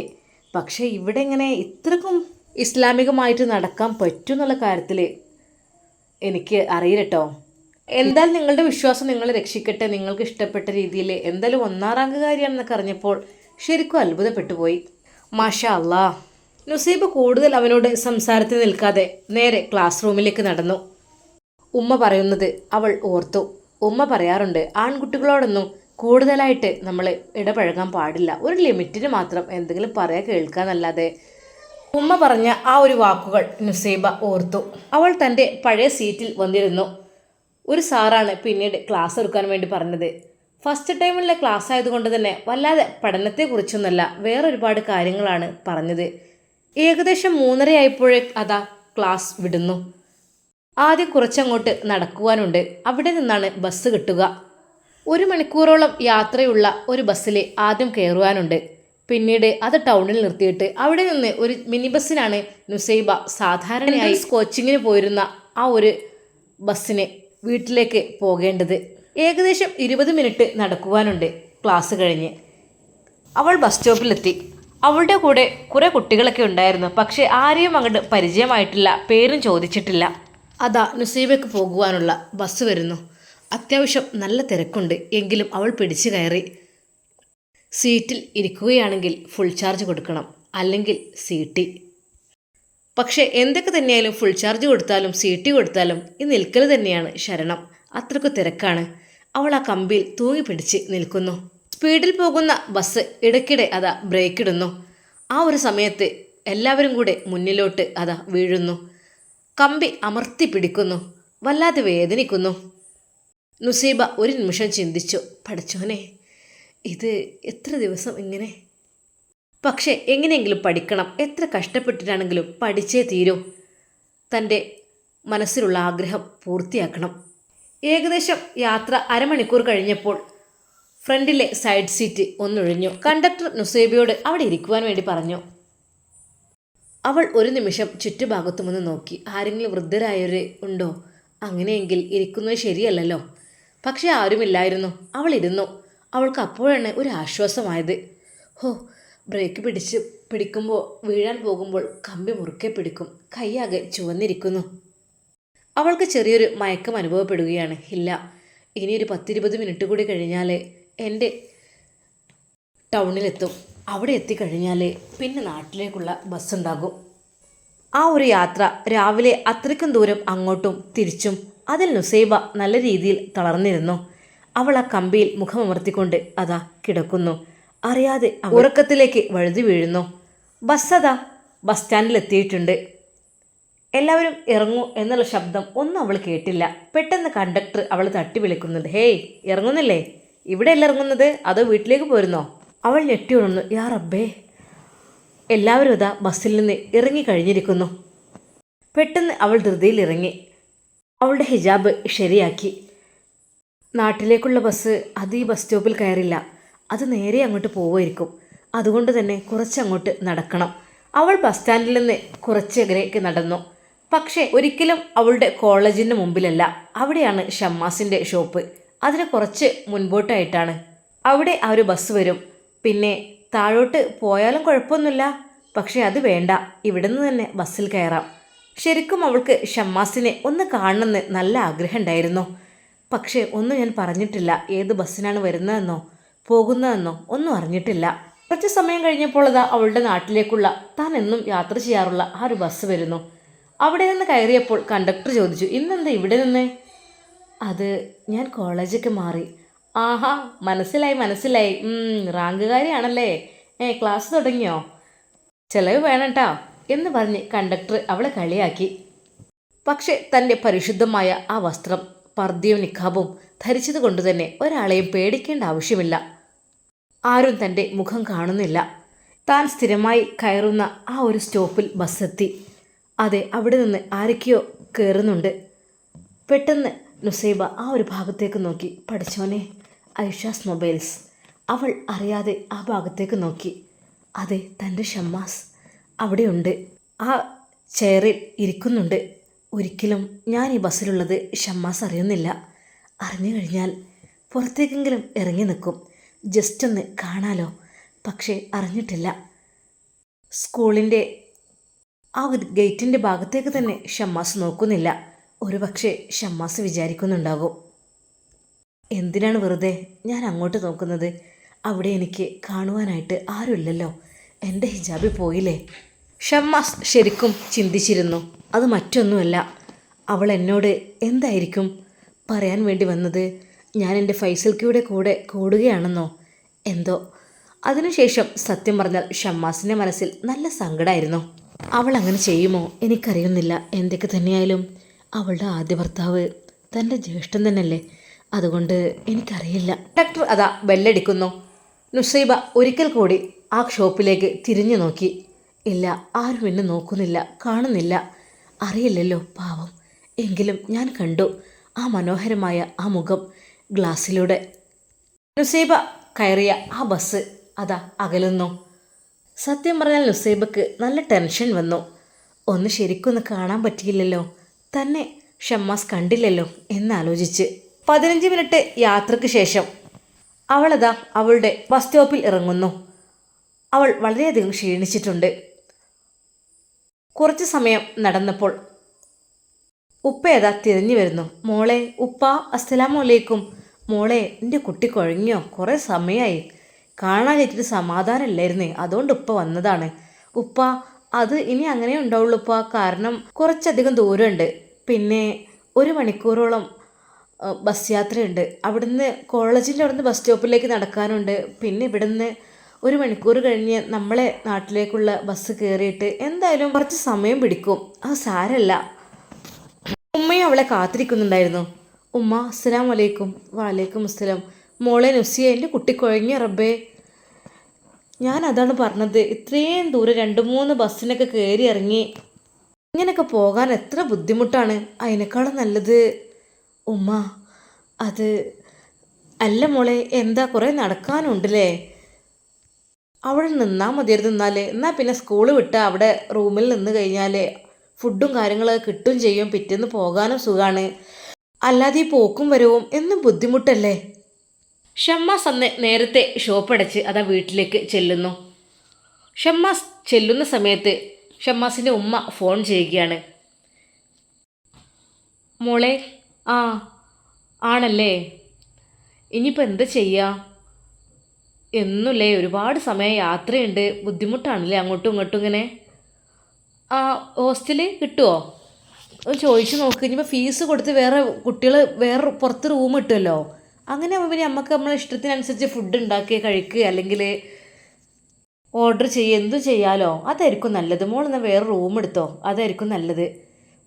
പക്ഷേ ഇവിടെ ഇങ്ങനെ ഇത്രക്കും ഇസ്ലാമികമായിട്ട് നടക്കാൻ പറ്റും എന്നുള്ള കാര്യത്തിൽ എനിക്ക് അറിയില്ല കേട്ടോ. എന്തായാലും നിങ്ങളുടെ വിശ്വാസം നിങ്ങളെ രക്ഷിക്കട്ടെ. നിങ്ങൾക്ക് ഇഷ്ടപ്പെട്ട രീതിയിൽ എന്തായാലും 1-ാം റാങ്കുകാരിയാണെന്നൊക്കെ അറിഞ്ഞപ്പോൾ ശരിക്കും അത്ഭുതപ്പെട്ടു പോയി. മാഷാ അല്ലാ. നുസൈബ കൂടുതൽ അവനോട് സംസാരത്തിൽ നിൽക്കാതെ നേരെ ക്ലാസ് റൂമിലേക്ക് നടന്നു. ഉമ്മ പറയുന്നത് അവൾ ഓർത്തു. ഉമ്മ പറയാറുണ്ട്, ആൺകുട്ടികളോടൊന്നും കൂടുതലായിട്ട് നമ്മൾ ഇടപഴകാൻ പാടില്ല, ഒരു ലിമിറ്റിന് മാത്രം എന്തെങ്കിലും പറയാൻ കേൾക്കാന്നല്ലാതെ. ഉമ്മ പറഞ്ഞ ആ ഒരു വാക്കുകൾ നുസൈബ ഓർത്തു. അവൾ തൻ്റെ പഴയ സീറ്റിൽ വന്നിരുന്നു. ഒരു സാറാണ് പിന്നീട് ക്ലാസ് എടുക്കാൻ വേണ്ടി പറഞ്ഞത്. ഫസ്റ്റ് ടൈമുള്ള ക്ലാസ് ആയതുകൊണ്ട് തന്നെ വല്ലാതെ പഠനത്തെക്കുറിച്ചൊന്നല്ല, വേറെ ഒരുപാട് കാര്യങ്ങളാണ് പറഞ്ഞത്. ഏകദേശം 3:30 ആയപ്പോഴേ അതാ ക്ലാസ് വിടുന്നു. ആദ്യം കുറച്ചങ്ങോട്ട് നടക്കുവാനുണ്ട്. അവിടെ നിന്നാണ് ബസ് കിട്ടുക. 1 മണിക്കൂറോളം യാത്രയുള്ള ഒരു ബസ്സിൽ ആദ്യം കയറുവാനുണ്ട്. പിന്നീട് അത് ടൗണിൽ നിർത്തിയിട്ട് അവിടെ നിന്ന് ഒരു മിനി ബസ്സിനാണ് നുസൈബ സാധാരണയായി കോച്ചിങ്ങിന് പോയിരുന്ന ആ ഒരു ബസ്സിന് വീട്ടിലേക്ക് പോകേണ്ടത്. ഏകദേശം 20 മിനിറ്റ് നടക്കുവാനുണ്ട് ക്ലാസ് കഴിഞ്ഞ്. അവൾ ബസ് സ്റ്റോപ്പിലെത്തി. അവളുടെ കൂടെ കുറേ കുട്ടികളൊക്കെ ഉണ്ടായിരുന്നു. പക്ഷേ ആരെയും അങ്ങോട്ട് പരിചയമായിട്ടില്ല, പേരും ചോദിച്ചിട്ടില്ല. അതാ നുസൈബയ്ക്ക് പോകുവാനുള്ള ബസ് വരുന്നു. അത്യാവശ്യം നല്ല തിരക്കുണ്ട്. എങ്കിലും അവൾ പിടിച്ചു കയറി. സീറ്റിൽ ഇരിക്കുകയാണെങ്കിൽ ഫുൾ ചാർജ് കൊടുക്കണം, അല്ലെങ്കിൽ CT. പക്ഷേ എന്തൊക്കെ തന്നെയായാലും ഫുൾ ചാർജ് കൊടുത്താലും CT കൊടുത്താലും ഈ നിൽക്കൽ തന്നെയാണ് ശരണം. അത്രയ്ക്ക് തിരക്കാണ്. അവൾ ആ കമ്പിയിൽ തൂങ്ങി പിടിച്ച് നിൽക്കുന്നു. സ്പീഡിൽ പോകുന്ന ബസ് ഇടയ്ക്കിടെ അതാ ബ്രേക്ക് ഇടുന്നു. ആ ഒരു സമയത്ത് എല്ലാവരും കൂടെ മുന്നിലോട്ട് അതാ വീഴുന്നു. കമ്പി അമർത്തി പിടിക്കുന്നു. വല്ലാതെ വേദനിക്കുന്നു. നുസൈബ ഒരു നിമിഷം ചിന്തിച്ചു. പഠിച്ചോനെ, ഇത് എത്ര ദിവസം ഇങ്ങനെ? പക്ഷേ എങ്ങനെയെങ്കിലും പഠിക്കണം, എത്ര കഷ്ടപ്പെട്ടിട്ടാണെങ്കിലും പഠിച്ചേ തീരൂ. തൻ്റെ മനസ്സിലുള്ള ആഗ്രഹം പൂർത്തിയാക്കണം. ഏകദേശം യാത്ര അരമണിക്കൂർ കഴിഞ്ഞപ്പോൾ ഫ്രണ്ടിലെ സൈഡ് സീറ്റ് ഒന്നൊഴിഞ്ഞു. കണ്ടക്ടർ നുസൈബയോട് അവിടെ ഇരിക്കുവാൻ വേണ്ടി പറഞ്ഞു. അവൾ ഒരു നിമിഷം ചുറ്റുഭാഗത്തുമൊന്ന് നോക്കി. ആരെങ്കിലും വൃദ്ധരായവർ ഉണ്ടോ? അങ്ങനെയെങ്കിൽ ഇരിക്കുന്നത് ശരിയല്ലല്ലോ. പക്ഷേ ആരുമില്ലായിരുന്നു. അവൾ ഇരുന്നു. അവൾക്ക് അപ്പോഴാണ് ഒരു ആശ്വാസമായത്. ഹോ, ബ്രേക്ക് പിടിക്കുമ്പോൾ വീഴാൻ പോകുമ്പോൾ കമ്പി മുറുക്കെ പിടിക്കും. കൈയാകെ ചുവന്നിരിക്കുന്നു. അവൾക്ക് ചെറിയൊരു മയക്കം അനുഭവപ്പെടുകയാണ്. ഇല്ല, ഇനി ഒരു 10-20 മിനിറ്റ് കൂടി കഴിഞ്ഞാൽ എൻ്റെ ടൗണിലെത്തും. അവിടെ എത്തിക്കഴിഞ്ഞാൽ പിന്നെ നാട്ടിലേക്കുള്ള ബസ്സുണ്ടാകും. ആ ഒരു യാത്ര രാവിലെ അത്രയ്ക്കും ദൂരം അങ്ങോട്ടും തിരിച്ചും. അതിൽ നുസൈബ നല്ല രീതിയിൽ തളർന്നിരുന്നു. അവൾ ആ കമ്പിയിൽ മുഖമമർത്തിക്കൊണ്ട് അതാ കിടക്കുന്നു. അറിയാതെ ഉറക്കത്തിലേക്ക് വഴുതി വീഴുന്നു. ബസ് അതാ ബസ് സ്റ്റാൻഡിലെത്തിയിട്ടുണ്ട്. എല്ലാവരും ഇറങ്ങൂ എന്നുള്ള ശബ്ദം ഒന്നും അവൾ കേട്ടില്ല. പെട്ടെന്ന് കണ്ടക്ടർ അവൾ തട്ടി വിളിക്കുന്നുണ്ട്. ഹേയ്, ഇറങ്ങുന്നില്ലേ? ഇവിടെയല്ല ഇറങ്ങുന്നത്, അതോ വീട്ടിലേക്ക് പോരുന്നോ? അവൾ ഞെട്ടി ഉണർന്നു. യാ റബ്ബേ, എല്ലാവരും ഇതാ ബസ്സിൽ നിന്ന് ഇറങ്ങിക്കഴിഞ്ഞിരിക്കുന്നു. പെട്ടെന്ന് അവൾ ധൃതിയിൽ ഇറങ്ങി. അവളുടെ ഹിജാബ് ശരിയാക്കി. നാട്ടിലേക്കുള്ള ബസ് അത് ഈ ബസ് സ്റ്റോപ്പിൽ കയറില്ല, അത് നേരെ അങ്ങോട്ട് പോവുമായിരിക്കും. അതുകൊണ്ട് തന്നെ കുറച്ചങ്ങോട്ട് നടക്കണം. അവൾ ബസ് സ്റ്റാൻഡിൽ നിന്ന് കുറച്ചകലേക്ക് നടന്നു. പക്ഷേ ഒരിക്കലും അവളുടെ കോളേജിൻ്റെ മുമ്പിലല്ല. അവിടെയാണ് ഷമ്മാസിൻ്റെ ഷോപ്പ്. അതിന് കുറച്ച് മുൻപോട്ടായിട്ടാണ്. അവിടെ ആ ഒരു ബസ് വരും. പിന്നെ താഴോട്ട് പോയാലും കുഴപ്പമൊന്നുമില്ല. പക്ഷേ അത് വേണ്ട, ഇവിടെ നിന്ന് തന്നെ ബസ്സിൽ കയറാം. ശരിക്കും അവൾക്ക് ഷമ്മാസിനെ ഒന്ന് കാണണമെന്ന് നല്ല ആഗ്രഹം ഉണ്ടായിരുന്നു. പക്ഷേ ഒന്നും ഞാൻ പറഞ്ഞിട്ടില്ല. ഏത് ബസ്സിനാണ് വരുന്നതെന്നോ പോകുന്നതെന്നോ ഒന്നും അറിഞ്ഞിട്ടില്ല. കുറച്ച് സമയം കഴിഞ്ഞപ്പോൾ അതാ അവളുടെ നാട്ടിലേക്കുള്ള, താൻ എന്നും യാത്ര ചെയ്യാറുള്ള ആ ഒരു ബസ് വരുന്നു. അവിടെ നിന്ന് കയറിയപ്പോൾ കണ്ടക്ടർ ചോദിച്ചു, ഇന്നെന്താ ഇവിടെ നിന്ന്? അത് ഞാൻ കോളേജൊക്കെ മാറി. ആഹാ, മനസ്സിലായി. റാങ്കുകാരിയാണല്ലേ. ക്ലാസ് തുടങ്ങിയോ? ചിലവ് വേണട്ടാ എന്ന് പറഞ്ഞ് കണ്ടക്ടർ അവളെ കളിയാക്കി. പക്ഷേ തൻ്റെ പരിശുദ്ധമായ ആ വസ്ത്രം, പർദ്ദയും നിഖാബും ധരിച്ചത് കൊണ്ട് തന്നെ ഒരാളെയും പേടിക്കേണ്ട ആവശ്യമില്ല. ആരും തൻ്റെ മുഖം കാണുന്നില്ല. താൻ സ്ഥിരമായി കയറുന്ന ആ ഒരു സ്റ്റോപ്പിൽ ബസ്സെത്തി. അതെ, അവിടെ നിന്ന് ആരൊക്കെയോ കയറുന്നുണ്ട്. പെട്ടെന്ന് നുസൈബ ആ ഒരു ഭാഗത്തേക്ക് നോക്കി. പഠിച്ചോനെ, ഐഷാസ് മൊബൈൽസ്. അവൾ അറിയാതെ ആ ഭാഗത്തേക്ക് നോക്കി. അതെ, തൻ്റെ ഷമ്മാസ് അവിടെയുണ്ട്. ആ ചെയറിൽ ഇരിക്കുന്നുണ്ട്. ഒരിക്കലും ഞാൻ ഈ ബസ്സിലുള്ളത് ഷമ്മാസ് അറിയുന്നില്ല. അറിഞ്ഞു കഴിഞ്ഞാൽ പുറത്തേക്കെങ്കിലും ഇറങ്ങി നിൽക്കും, ജസ്റ്റ് ഒന്ന് കാണാലോ. പക്ഷേ അറിഞ്ഞിട്ടില്ല. സ്കൂളിൻ്റെ ആ ഒരു ഗേറ്റിൻ്റെ ഭാഗത്തേക്ക് തന്നെ ഷമ്മാസ് നോക്കുന്നില്ല. ഒരു പക്ഷേ ഷമ്മാസ് വിചാരിക്കുന്നുണ്ടാകും, എന്തിനാണ് വെറുതെ ഞാൻ അങ്ങോട്ട് നോക്കുന്നത്? അവിടെ എനിക്ക് കാണുവാനായിട്ട് ആരുമില്ലല്ലോ, എൻ്റെ ഹിജാബിൽ പോയില്ലേ? ഷമ്മാസ് ശരിക്കും ചിന്തിച്ചിരുന്നു. അത് മറ്റൊന്നുമല്ല, അവൾ എന്നോട് എന്തായിരിക്കും പറയാൻ വേണ്ടി വന്നത്? ഞാൻ എൻ്റെ ഫൈസൽക്കിയുടെ കൂടെ കൂടുകയാണെന്നോ എന്തോ. അതിനുശേഷം സത്യം പറഞ്ഞാൽ ഷമ്മാസിൻ്റെ മനസ്സിൽ നല്ല സങ്കടമായിരുന്നു. അവൾ അങ്ങനെ ചെയ്യുമോ എനിക്കറിയുന്നില്ല. എന്തൊക്കെ തന്നെയായാലും അവളുടെ ആദ്യ ഭർത്താവ് തൻ്റെ ജ്യേഷ്ഠൻ തന്നെയല്ലേ. അതുകൊണ്ട് എനിക്കറിയില്ല. ഡോക്ടർ അതാ ബെല്ലടിക്കുന്നു. നുസൈബ ഒരിക്കൽ കൂടി ആ ഷോപ്പിലേക്ക് തിരിഞ്ഞു നോക്കി. ഇല്ല, ആരും എന്നെ നോക്കുന്നില്ല, കാണുന്നില്ല. അറിയില്ലല്ലോ, പാവം. എങ്കിലും ഞാൻ കണ്ടു ആ മനോഹരമായ ആ മുഖം ഗ്ലാസ്സിലൂടെ. നുസൈബ കയറിയ ആ ബസ് അതാ അകലുന്നു. സത്യം പറഞ്ഞാൽ നുസൈബക്ക് നല്ല ടെൻഷൻ വന്നു. ഒന്ന് ശരിക്കൊന്ന് കാണാൻ പറ്റിയില്ലല്ലോ, തന്നെ ഷമ്മാസ് കണ്ടില്ലല്ലോ എന്നാലോചിച്ച്. 15 മിനിറ്റ് യാത്രയ്ക്ക് ശേഷം അവളതാ അവളുടെ ബസ് സ്റ്റോപ്പിൽ ഇറങ്ങുന്നു. അവൾ വളരെയധികം ക്ഷീണിച്ചിട്ടുണ്ട്. കുറച്ച് സമയം നടന്നപ്പോൾ ഉപ്പയതാ തിരിഞ്ഞു വരുന്നു. മോളെ, ഉപ്പ, അസ്സലാമു അലൈക്കും. മോളെ, എൻ്റെ കുട്ടി കുഴങ്ങിയോ? കുറേ സമയമായി കാണാൻ പറ്റിയിട്ട് സമാധാനമില്ലായിരുന്നേ, അതുകൊണ്ട് ഉപ്പ വന്നതാണ്. ഉപ്പ, അത് ഇനി അങ്ങനെ ഉണ്ടാവുള്ളൂ ഉപ്പ, കാരണം കുറച്ചധികം ദൂരമുണ്ട്. പിന്നെ 1 മണിക്കൂറോളം ബസ് യാത്രയുണ്ട്. അവിടുന്ന് കോളേജിൻ്റെ അവിടുന്ന് ബസ് സ്റ്റോപ്പിലേക്ക് നടക്കാനുണ്ട്. പിന്നെ ഇവിടുന്ന് 1 മണിക്കൂർ കഴിഞ്ഞ് നമ്മളെ നാട്ടിലേക്കുള്ള ബസ് കയറിയിട്ട് എന്തായാലും കുറച്ച് സമയം പിടിക്കും. അത് സാരമല്ല. ഉമ്മയും അവളെ കാത്തിരിക്കുന്നുണ്ടായിരുന്നു. ഉമ്മ അസ്സലാമു അലൈക്കും. വലൈക്കും അസ്സലാം. മോളെ നുസിയ, എൻ്റെ കുട്ടി കുഴങ്ങിയ റബ്ബേ. ഞാൻ അതാണ് പറഞ്ഞത്, ഇത്രയും ദൂരം 2-3 ബസ്സിനൊക്കെ കയറി ഇറങ്ങി ഇങ്ങനെയൊക്കെ പോകാൻ എത്ര ബുദ്ധിമുട്ടാണ്. അതിനേക്കാളും നല്ലത് ഉമ്മ അത് അല്ല മോളെ, എന്താ കുറേ നടക്കാനുണ്ടല്ലേ? അവിടെ നിന്നാൽ മതിയായിരുന്നു. എന്നാൽ പിന്നെ സ്കൂൾ വിട്ട് അവിടെ റൂമിൽ നിന്ന് കഴിഞ്ഞാൽ ഫുഡും കാര്യങ്ങളൊക്കെ കിട്ടും ചെയ്യും, പിറ്റേന്ന് പോകാനും സുഖമാണ്. അല്ലാതെ ഈ പോക്കും വരവും എന്നും ബുദ്ധിമുട്ടല്ലേ? ഷമ്മാസ് അന്ന് നേരത്തെ ഷോപ്പടച്ച് അതാ വീട്ടിലേക്ക് ചെല്ലുന്നു. ഷമ്മാസ് ചെല്ലുന്ന സമയത്ത് ഷമ്മാസിൻ്റെ ഉമ്മ ഫോൺ ചെയ്യുകയാണ്. മോളെ, ആ ആണല്ലേ, ഇനിയിപ്പോൾ എന്താ ചെയ്യുക? എന്നുമില്ലേ, ഒരുപാട് സമയം യാത്രയുണ്ട്, ബുദ്ധിമുട്ടാണല്ലേ അങ്ങോട്ടും ഇങ്ങോട്ടും ഇങ്ങനെ. ആ ഹോസ്റ്റല് കിട്ടുമോ? ഒന്ന് ചോദിച്ചു നോക്ക്. ഇനിയിപ്പോൾ ഫീസ് കൊടുത്ത് വേറെ കുട്ടികൾ വേറെ പുറത്ത് റൂം കിട്ടുമല്ലോ, അങ്ങനെ ആകുമ്പോൾ പിന്നെ നമുക്ക് നമ്മളെ ഇഷ്ടത്തിനനുസരിച്ച് ഫുഡ് ഉണ്ടാക്കി കഴിക്കുക, അല്ലെങ്കിൽ ഓർഡർ ചെയ്യുക, എന്തും ചെയ്യാമല്ലോ. അതായിരിക്കും നല്ലത്. മോളെന്നാൽ വേറെ റൂം എടുത്തോ, അതായിരിക്കും നല്ലത്.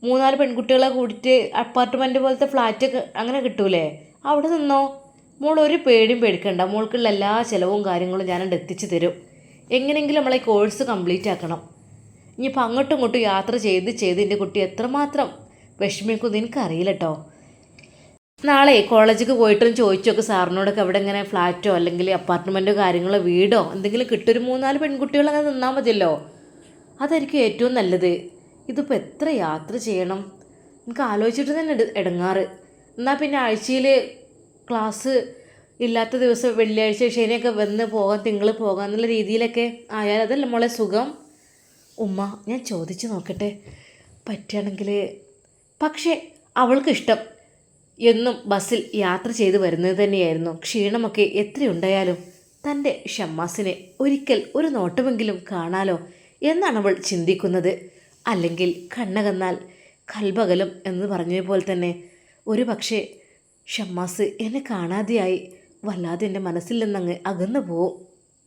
3-4 പെൺകുട്ടികളെ കൂടിയിട്ട് അപ്പാർട്ട്മെൻറ്റ് പോലത്തെ ഫ്ലാറ്റൊക്കെ അങ്ങനെ കിട്ടൂലേ, അവിടെ നിന്നോ. മോൾ ഒരു പേടിയും പേടിക്കണ്ട, മോൾക്കുള്ള എല്ലാ ചിലവും കാര്യങ്ങളും ഞാനവിടെ എത്തിച്ചു തരും. എങ്ങനെയെങ്കിലും നമ്മളെ കോഴ്സ് കംപ്ലീറ്റ് ആക്കണം. ഇനിയിപ്പോൾ അങ്ങോട്ടും ഇങ്ങോട്ടും യാത്ര ചെയ്ത് എൻ്റെ കുട്ടി എത്രമാത്രം വിഷമിക്കുമെന്ന് എനിക്കറിയില്ല കേട്ടോ. നാളെ കോളേജിലേക്ക് പോയിട്ടും ചോദിച്ചു നോക്ക് സാറിനോടൊക്കെ അവിടെ ഇങ്ങനെ ഫ്ലാറ്റോ അല്ലെങ്കിൽ അപ്പാർട്ട്മെൻറ്റോ കാര്യങ്ങളോ വീടോ എന്തെങ്കിലും കിട്ടും. ഒരു 3-4 പെൺകുട്ടികൾ അങ്ങനെ നിന്നാൽ മതിയല്ലോ, അതായിരിക്കും ഏറ്റവും നല്ലത്. ഇതിപ്പോൾ എത്ര യാത്ര ചെയ്യണം, എനിക്ക് ആലോചിച്ചിട്ട് തന്നെ ഇടങ്ങാറ്. എന്നാൽ പിന്നെ ആഴ്ചയിൽ ക്ലാസ് ഇല്ലാത്ത ദിവസം വെള്ളിയാഴ്ച ശനിയൊക്കെ വന്ന് പോകാം, തിങ്കൾ പോകാം എന്നുള്ള രീതിയിലൊക്കെ ആയാൽ അതല്ല മോളെ സുഖം. ഉമ്മ ഞാൻ ചോദിച്ചു നോക്കട്ടെ, പറ്റുകയാണെങ്കിൽ. പക്ഷേ അവൾക്കിഷ്ടം എന്നും ബസ്സിൽ യാത്ര ചെയ്ത് വരുന്നത് തന്നെയായിരുന്നു. ക്ഷീണമൊക്കെ എത്രയുണ്ടായാലും തൻ്റെ ഷമ്മാസിനെ ഒരിക്കൽ ഒരു നോട്ടമെങ്കിലും കാണാലോ എന്നാണ് അവൾ ചിന്തിക്കുന്നത്. അല്ലെങ്കിൽ കണ്ണകന്നാൽ കൽബകലും എന്ന് പറഞ്ഞതുപോലെ തന്നെ ഒരു പക്ഷേ ഷമ്മാസ് എന്നെ കാണാതെയായി വല്ലാതെ എൻ്റെ മനസ്സിൽ നിന്നങ്ങ് അകന്നു പോവും.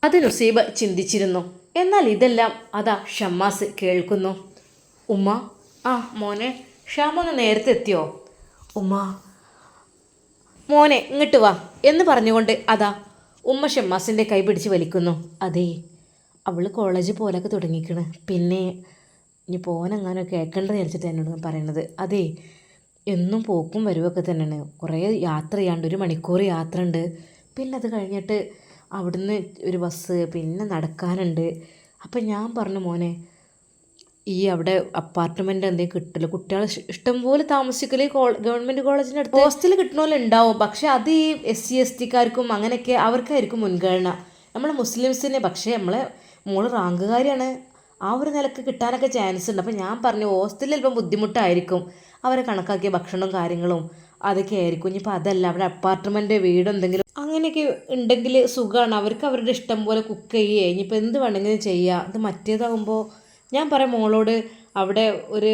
അത് നുസൈബ ചിന്തിച്ചിരുന്നു. എന്നാൽ ഇതെല്ലാം അതാ ഷമ്മാസ് കേൾക്കുന്നു. ഉമ്മ, ആ മോനെ, ഷാമൊന്ന് നേരത്തെ എത്തിയോ? ഉമ്മ, മോനെ ഇങ്ങോട്ട് വാ എന്ന് പറഞ്ഞുകൊണ്ട് അതാ ഉമ്മ ഷമ്മാസിൻ്റെ കൈ പിടിച്ച് വലിക്കുന്നു. അതേ, അവൾ കോളേജ് പോലൊക്കെ തുടങ്ങിക്കണ്, പിന്നെ ഇനി പോകാനെങ്ങാനോ കേൾക്കേണ്ടത് വിചാരിച്ചിട്ട് എന്നോട് പറയണത്. അതേ, എന്നും പോക്കും വരുമൊക്കെ തന്നെയാണ്. കുറേ യാത്ര ചെയ്യാണ്ട്, 1 മണിക്കൂർ യാത്ര ഉണ്ട്. പിന്നെ അത് കഴിഞ്ഞിട്ട് അവിടുന്ന് ഒരു ബസ്, പിന്നെ നടക്കാനുണ്ട്. അപ്പം ഞാൻ പറഞ്ഞു മോനെ, ഈ അവിടെ അപ്പാർട്ട്മെൻറ്റ് എന്തെങ്കിലും കിട്ടില്ല, കുട്ടികൾ ഇഷ്ടംപോലെ താമസിക്കൽ ഗവൺമെൻറ് കോളേജിൻ്റെ അടുത്ത് ഹോസ്റ്റൽ കിട്ടണ ഉണ്ടാവും. പക്ഷേ അത് ഈ SC STക്കാർക്കും അങ്ങനെയൊക്കെ അവർക്കായിരിക്കും മുൻഗണന, നമ്മളെ മുസ്ലിംസിന്. പക്ഷേ നമ്മളെ മോള് റാങ്കുകാരിയാണ്, ആ ഒരു നിലക്ക് കിട്ടാനൊക്കെ ചാൻസ് ഉണ്ട്. അപ്പം ഞാൻ പറഞ്ഞു ഹോസ്റ്റലിൽ ചിലപ്പോൾ ബുദ്ധിമുട്ടായിരിക്കും, അവരെ കണക്കാക്കിയ ഭക്ഷണവും കാര്യങ്ങളും അതൊക്കെ ആയിരിക്കും. ഇനിയിപ്പോൾ അതല്ല അവിടെ അപ്പാർട്ട്മെൻറ്റ് വീട് എന്തെങ്കിലും അങ്ങനെയൊക്കെ ഉണ്ടെങ്കിൽ സുഖമാണ്, അവർക്ക് അവരുടെ ഇഷ്ടം പോലെ കുക്ക് ചെയ്യുക, ഇനിയിപ്പോൾ എന്ത് വേണമെങ്കിലും ചെയ്യുക. ഇത് മറ്റേതാകുമ്പോൾ ഞാൻ പറയാം മോളോട് അവിടെ ഒരു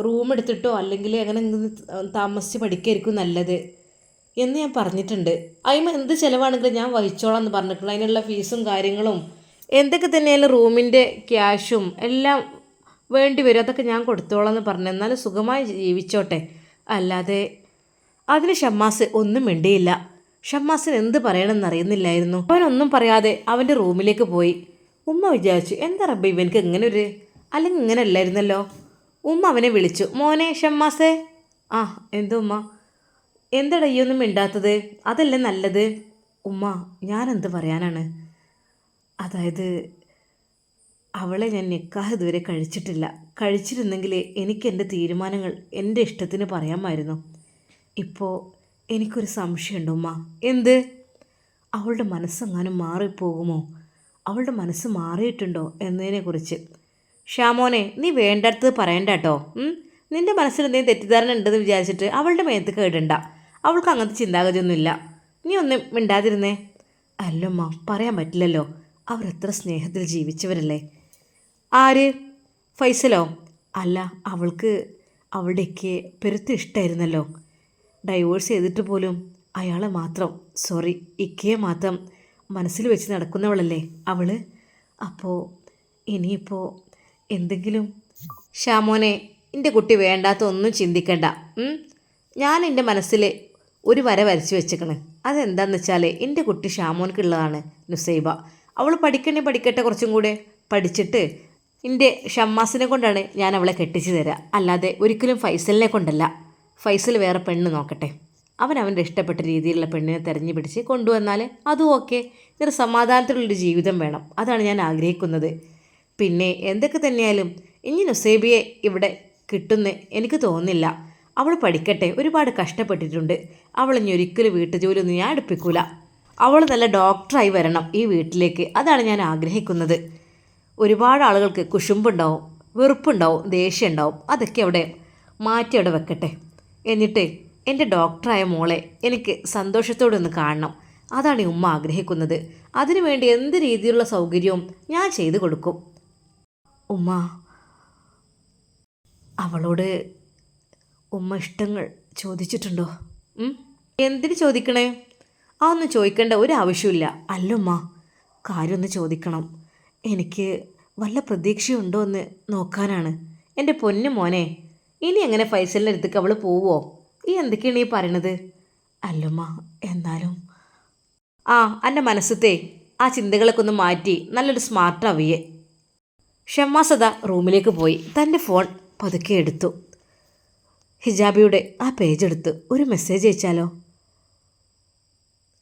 റൂം എടുത്തിട്ടോ അല്ലെങ്കിൽ അങ്ങനെ താമസിച്ച് പഠിക്കായിരിക്കും നല്ലത് എന്ന് ഞാൻ പറഞ്ഞിട്ടുണ്ട്. അതിന് എന്ത് ചിലവാണെങ്കിലും ഞാൻ വഹിച്ചോളാം എന്ന് പറഞ്ഞിട്ടുണ്ട്. അതിനുള്ള ഫീസും കാര്യങ്ങളും എന്തൊക്കെ തന്നെയായാലും റൂമിൻ്റെ ക്യാഷും എല്ലാം വേണ്ടി വരും, അതൊക്കെ ഞാൻ കൊടുത്തോളാം എന്ന് പറഞ്ഞു. എന്നാലും സുഖമായി ജീവിച്ചോട്ടെ. അല്ലാതെ അതിന് ഷമ്മാസ് ഒന്നും മിണ്ടിയില്ല. ഷമ്മാസിന് എന്ത് പറയണമെന്ന് അറിയുന്നില്ലായിരുന്നു. അവനൊന്നും പറയാതെ അവൻ്റെ റൂമിലേക്ക് പോയി. ഉമ്മ വിചാരിച്ചു, എന്താ റബ്ബേ ഇവനക്ക് ഇങ്ങനെ ഒരു, അല്ലെങ്കിൽ ഇങ്ങനെ അല്ലായിരുന്നല്ലോ. ഉമ്മ അവനെ വിളിച്ചു, മോനെ ഷമ്മാസേ. ആ എന്താ ഉമ്മ, എന്താടാ ഈ ഒന്നും മിണ്ടാത്തത്? അതല്ലേ നല്ലത്. ഉമ്മ ഞാനെന്ത് പറയാനാണ്, അതായത് അവളെ ഞാൻ നിക്കാഹ് ഇതുവരെ കഴിച്ചിട്ടില്ല. കഴിച്ചിരുന്നെങ്കിൽ എനിക്ക് എൻ്റെ തീരുമാനങ്ങൾ എൻ്റെ ഇഷ്ടത്തിന് പറയാമായിരുന്നു. ഇപ്പോൾ എനിക്കൊരു സംശയമുണ്ട് ഉമ്മ. എന്ത്? അവളുടെ മനസ്സെങ്ങാനും മാറിപ്പോകുമോ, അവളുടെ മനസ്സ് മാറിയിട്ടുണ്ടോ എന്നതിനെക്കുറിച്ച്. ഷാമോനെ, നീ വേണ്ടടുത്തത് പറയണ്ട കേട്ടോ. നിൻ്റെ മനസ്സിൽ എന്തെങ്കിലും തെറ്റിദ്ധാരണ ഉണ്ടെന്ന് വിചാരിച്ചിട്ട് അവളുടെ മേത്ത് കേടണ്ട, അവൾക്ക് അങ്ങനത്തെ ചിന്താഗതിയൊന്നുമില്ല. നീ ഒന്നും മിണ്ടാതിരുന്നേ. അല്ലമ്മ, പറയാൻ പറ്റില്ലല്ലോ, അവർ എത്ര സ്നേഹത്തിൽ ജീവിച്ചവരല്ലേ. ആര്? ഫൈസലോ? അല്ല, അവൾക്ക് അവളുടെയൊക്കെ പെരുത്ത് ഇഷ്ടമായിരുന്നല്ലോ. ഡൈവോഴ്സ് ചെയ്തിട്ട് പോലും അയാളെ മാത്രം, സോറി ഇക്കയെ മാത്രം മനസ്സിൽ വെച്ച് നടക്കുന്നവളല്ലേ അവൾ. അപ്പോൾ ഇനിയിപ്പോൾ എന്തെങ്കിലും. ഷാമോനെ, എൻ്റെ കുട്ടി വേണ്ടാത്ത ഒന്നും ചിന്തിക്കണ്ട. ഞാൻ എൻ്റെ മനസ്സിൽ ഒരു വര വരച്ച് വെച്ചേക്കണ്. അതെന്താണെന്ന് വെച്ചാൽ എൻ്റെ കുട്ടി ഷാമോൻക്കുള്ളതാണ് നുസൈബ. അവൾ പഠിക്കട്ടെ, കുറച്ചും കൂടെ പഠിച്ചിട്ട് എൻ്റെ ഷമ്മാസിനെ കൊണ്ടാണ് ഞാൻ അവളെ കെട്ടിച്ച് തരിക, അല്ലാതെ ഒരിക്കലും ഫൈസലിനെ കൊണ്ടല്ല. ഫൈസൽ വേറെ പെണ്ണ് നോക്കട്ടെ, അവൻ്റെ ഇഷ്ടപ്പെട്ട രീതിയിലുള്ള പെണ്ണിനെ തിരഞ്ഞു പിടിച്ച് കൊണ്ടുവന്നാൽ അതും ഓക്കെ. ഇതൊരു സമാധാനത്തിലുള്ളൊരു ജീവിതം വേണം, അതാണ് ഞാൻ ആഗ്രഹിക്കുന്നത്. പിന്നെ എന്തൊക്കെ തന്നെയായാലും ഇനി നുസൈബയെ ഇവിടെ കിട്ടുമെന്ന് എനിക്ക് തോന്നുന്നില്ല. അവൾ പഠിക്കട്ടെ, ഒരുപാട് കഷ്ടപ്പെട്ടിട്ടുണ്ട്. അവളിനി ഒരിക്കലും വീട്ടുജോലിയൊന്നും ഞാൻ അടുപ്പിക്കൂല. അവൾ നല്ല ഡോക്ടറായി വരണം ഈ വീട്ടിലേക്ക്, അതാണ് ഞാൻ ആഗ്രഹിക്കുന്നത്. ഒരുപാട് ആളുകൾക്ക് കുശുമ്പുണ്ടാവും, വെറുപ്പുണ്ടാവും, ദേഷ്യം ഉണ്ടാവും. അതൊക്കെ അവിടെ മാറ്റി അവിടെ വെക്കട്ടെ. എന്നിട്ട് എൻ്റെ ഡോക്ടറായ മോളെ എനിക്ക് സന്തോഷത്തോടെ ഒന്ന് കാണണം, അതാണ് ഈ ഉമ്മ ആഗ്രഹിക്കുന്നത്. അതിനുവേണ്ടി എന്ത് രീതിയിലുള്ള സൗകര്യവും ഞാൻ ചെയ്തു കൊടുക്കും. ഉമ്മ, അവളോട് ഉമ്മ ഇഷ്ടങ്ങൾ ചോദിച്ചിട്ടുണ്ടോ? എന്തിന് ചോദിക്കണേ? അതൊന്നും ചോദിക്കേണ്ട ഒരാവശ്യമില്ല. അല്ലുമ്മ, കാര്യമൊന്ന് ചോദിക്കണം. എനിക്ക് വല്ല പ്രതീക്ഷയുണ്ടോ എന്ന് നോക്കാനാണ്. എൻ്റെ പൊന്നു മോനെ, ഇനി എങ്ങനെ ഫൈസലിൻ്റെ അടുത്തേക്ക് അവൾ പോവോ? ഈ എന്തൊക്കെയാണ് ഈ പറയണത്? അല്ലുമ്മ, എന്നാലും എൻ്റെ മനസ്സത്തെ ആ ചിന്തകളൊക്കെ ഒന്ന് മാറ്റി നല്ലൊരു സ്മാർട്ടാവിയേ. ഷമ്മാസദ റൂമിലേക്ക് പോയി തൻ്റെ ഫോൺ പതുക്കെ എടുത്തു. ഹിജാബിയുടെ ആ പേജ് എടുത്ത് ഒരു മെസ്സേജ് അയച്ചാലോ?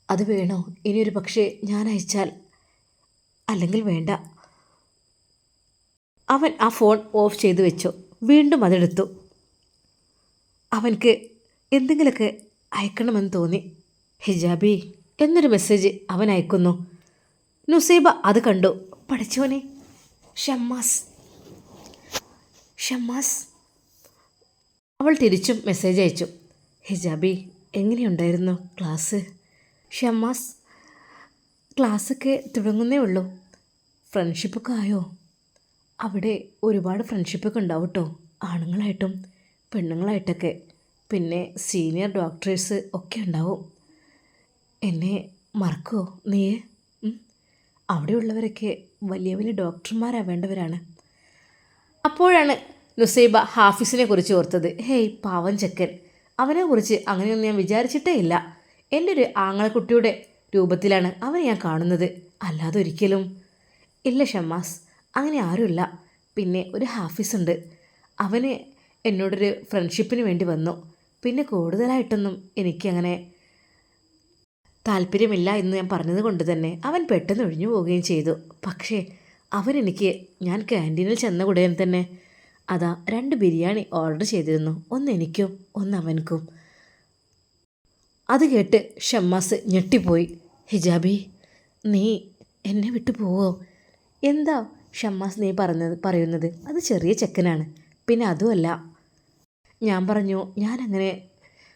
അത് വേണോ? ഇനിയൊരു പക്ഷേ ഞാൻ അയച്ചാൽ? അല്ലെങ്കിൽ വേണ്ട. അവൻ ആ ഫോൺ ഓഫ് ചെയ്ത് വെച്ചു. വീണ്ടും അതെടുത്തു. അവൻക്ക് എന്തെങ്കിലുമൊക്കെ അയക്കണമെന്ന് തോന്നി. ഹിജാബി എന്നൊരു മെസ്സേജ് അവൻ അയക്കുന്നു. നുസൈബ അത് കണ്ടു. പഠിച്ചോനെ, ഷമ്മാസ്. അവൾ തിരിച്ചും മെസ്സേജ് അയച്ചു. ഹിജാബി, എങ്ങനെയുണ്ടായിരുന്നു ക്ലാസ്? ഷമ്മാസ്, ക്ലാസ്സൊക്കെ തുടങ്ങുന്നേ ഉള്ളൂ. ഫ്രണ്ട്ഷിപ്പൊക്കെ ആയോ? അവിടെ ഒരുപാട് ഫ്രണ്ട്ഷിപ്പൊക്കെ ഉണ്ടാവും കേട്ടോ, ആണുങ്ങളായിട്ടും പെണ്ണുങ്ങളായിട്ടൊക്കെ. പിന്നെ സീനിയർ ഡോക്ടേഴ്സ് ഒക്കെ ഉണ്ടാവും. എന്നെ മറക്കുമോ നീയെ? അവിടെയുള്ളവരൊക്കെ വലിയ വലിയ ഡോക്ടർമാരാവേണ്ടവരാണ്. അപ്പോഴാണ് നുസൈബ ഹാഫിസിനെ കുറിച്ച് ഓർത്തത്. ഹേയ് പാവൻ ചെക്കൻ, അവനെക്കുറിച്ച് അങ്ങനെയൊന്നും ഞാൻ വിചാരിച്ചിട്ടേ ഇല്ല. എൻ്റെ ഒരു ആങ്ങളക്കുട്ടിയുടെ രൂപത്തിലാണ് അവനെ ഞാൻ കാണുന്നത്, അല്ലാതെ ഒരിക്കലും ഇല്ല ഷമ്മാസ്, അങ്ങനെ ആരുമില്ല. പിന്നെ ഒരു ഹാഫിസ് ഉണ്ട്, അവന് എന്നോടൊരു ഫ്രണ്ട്ഷിപ്പിന് വേണ്ടി വന്നു. പിന്നെ കൂടുതലായിട്ടൊന്നും എനിക്കങ്ങനെ താല്പര്യമില്ല എന്ന് ഞാൻ പറഞ്ഞത് കൊണ്ട് തന്നെ അവൻ പെട്ടെന്ന് ഒഴിഞ്ഞു പോവുകയും ചെയ്തു. പക്ഷേ അവനെനിക്ക്, ഞാൻ ക്യാൻറ്റീനിൽ ചെന്ന ഉടനെ തന്നെ അതാ 2 ബിരിയാണി ഓർഡർ ചെയ്തിരുന്നു, ഒന്ന് എനിക്കും ഒന്ന് അവൻക്കും. അത് കേട്ട് ഷമ്മാസ് ഞെട്ടിപ്പോയി. ഹിജാബി, നീ എന്നെ വിട്ടു പോവോ? എന്താ ഷമ്മാസ് നീ പറയുന്നത്? അത് ചെറിയ ചെക്കനാണ്. പിന്നെ അതുമല്ല, ഞാൻ പറഞ്ഞു ഞാനങ്ങനെ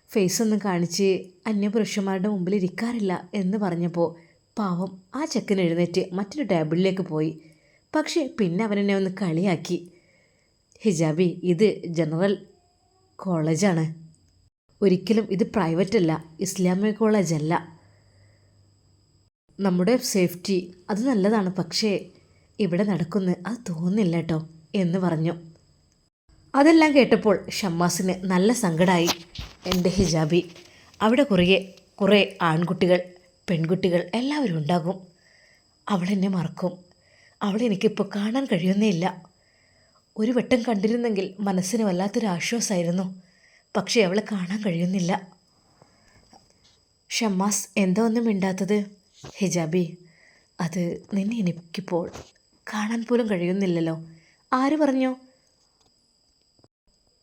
ഫേസൊന്നും കാണിച്ച് അന്യപുരുഷന്മാരുടെ മുമ്പിൽ ഇരിക്കാറില്ല എന്ന് പറഞ്ഞപ്പോൾ പാവം ആ ചെക്കൻ എഴുന്നേറ്റ് മറ്റൊരു ടേബിളിലേക്ക് പോയി. പക്ഷേ പിന്നെ അവനെന്നെ ഒന്ന് കളിയാക്കി. ഹിജാബി, ഇത് ജനറൽ കോളേജാണ്, ഒരിക്കലും ഇത് പ്രൈവറ്റ് അല്ല, ഇസ്ലാമിക് കോളേജല്ല. നമ്മുടെ സേഫ്റ്റി അത് നല്ലതാണ്, പക്ഷേ ഇവിടെ നടക്കുന്നു അത് തോന്നുന്നില്ല കേട്ടോ എന്ന് പറഞ്ഞു. അതെല്ലാം കേട്ടപ്പോൾ ഷമ്മാസിന് നല്ല സങ്കടമായി. എൻ്റെ ഹിജാബി, അവിടെ കുറേ ആൺകുട്ടികൾ പെൺകുട്ടികൾ എല്ലാവരും ഉണ്ടാകും. അവളെന്നെ മറക്കും. അവളെനിക്കിപ്പോൾ കാണാൻ കഴിയുന്നേ ഇല്ല. ഒരു വട്ടം കണ്ടിരുന്നെങ്കിൽ മനസ്സിന് വല്ലാത്തൊരു ആശ്വാസമായിരുന്നു. പക്ഷേ അവളെ കാണാൻ കഴിയുന്നില്ല. ഷമ്മാസ്, എന്താ ഒന്നും മിണ്ടാത്തത്? ഹിജാബി, അത് നിന്നെ എനിക്കിപ്പോൾ കാണാൻ പോലും കഴിയുന്നില്ലല്ലോ. ആര് പറഞ്ഞു?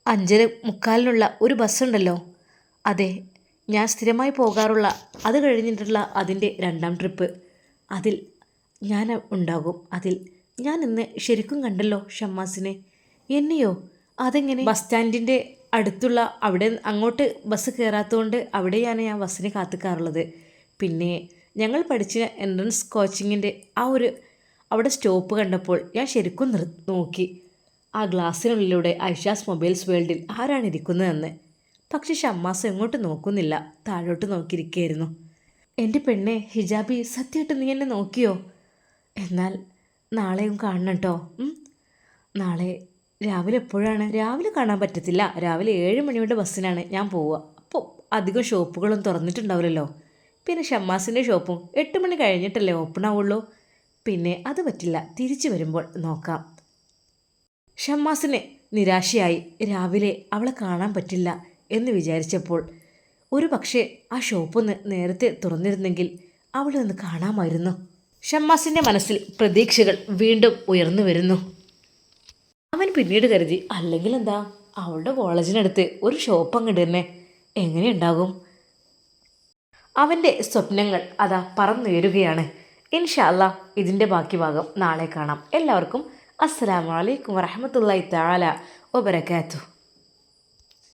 5:45 ഒരു ബസ്സുണ്ടല്ലോ, അതെ, ഞാൻ സ്ഥിരമായി പോകാറുള്ള, അത് കഴിഞ്ഞിട്ടുള്ള അതിൻ്റെ 2ാം ട്രിപ്പ്, അതിൽ ഞാൻ ഉണ്ടാകും. അതിൽ ഞാൻ ഇന്ന് ശരിക്കും കണ്ടല്ലോ ഷമ്മാസിനെ. എന്നെയോ? അതെങ്ങനെ? ബസ് സ്റ്റാൻഡിൻ്റെ അടുത്തുള്ള അവിടെ, അങ്ങോട്ട് ബസ് കയറാത്തതുകൊണ്ട് അവിടെയാണ് ഞാൻ ബസ്സിനെ കാത്തുക്കാറുള്ളത്. പിന്നെ ഞങ്ങൾ പഠിച്ച എൻട്രൻസ് കോച്ചിങ്ങിൻ്റെ അവിടെ സ്റ്റോപ്പ് കണ്ടപ്പോൾ ഞാൻ ശരിക്കും നോക്കി ആ ഗ്ലാസ്സിനുള്ളിലൂടെ ഐഷാസ് മൊബൈൽസ് വേൾഡിൽ ആരാണ് ഇരിക്കുന്നതെന്ന്. പക്ഷെ ഷമ്മാസ് എങ്ങോട്ട് നോക്കുന്നില്ല, താഴോട്ട് നോക്കിയിരിക്കുകയായിരുന്നു. എൻ്റെ പെണ്ണെ ഹിജാബി, സത്യമായിട്ട് നീ എന്നെ നോക്കിയോ? എന്നാൽ നാളെയും കാണണം കേട്ടോ. നാളെ രാവിലെ എപ്പോഴാണ്? രാവിലെ കാണാൻ പറ്റത്തില്ല, രാവിലെ 7 മണിയുടെ ബസ്സിനാണ് ഞാൻ പോവുക. അപ്പോൾ അധികം ഷോപ്പുകളും തുറന്നിട്ടുണ്ടാവില്ലല്ലോ. പിന്നെ ഷമ്മാസിൻ്റെ ഷോപ്പും 8 മണി കഴിഞ്ഞിട്ടല്ലേ ഓപ്പൺ ആവുള്ളൂ. പിന്നെ അത് പറ്റില്ല, തിരിച്ചു വരുമ്പോൾ നോക്കാം. ഷമ്മാസിന് നിരാശയായി. രാവിലെ അവളെ കാണാൻ പറ്റില്ല എന്ന് വിചാരിച്ചപ്പോൾ ഒരു പക്ഷേ ആ ഷോപ്പൊന്ന് നേരത്തെ തുറന്നിരുന്നെങ്കിൽ അവളെ ഒന്ന് കാണാമായിരുന്നു. ഷമ്മാസിൻ്റെ മനസ്സിൽ പ്രതീക്ഷകൾ വീണ്ടും ഉയർന്നു വരുന്നു. അവൻ പിന്നീട് കരുതി, അല്ലെങ്കിൽ എന്താ, അവളുടെ കോളേജിനടുത്ത് ഒരു ഷോപ്പ് അങ്ങോട്ട് തന്നെ എങ്ങനെയുണ്ടാകും? അവൻ്റെ സ്വപ്നങ്ങൾ അതാ പറന്നുയരുകയാണ്. ഇൻഷാ അല്ലാ ഇതിൻ്റെ ബാക്കി ഭാഗം നാളെ കാണാം. എല്ലാവർക്കും അസ്സലാമു അലൈക്കും വറഹ്മത്തുള്ളാഹി തആല വബറകാതുഹു.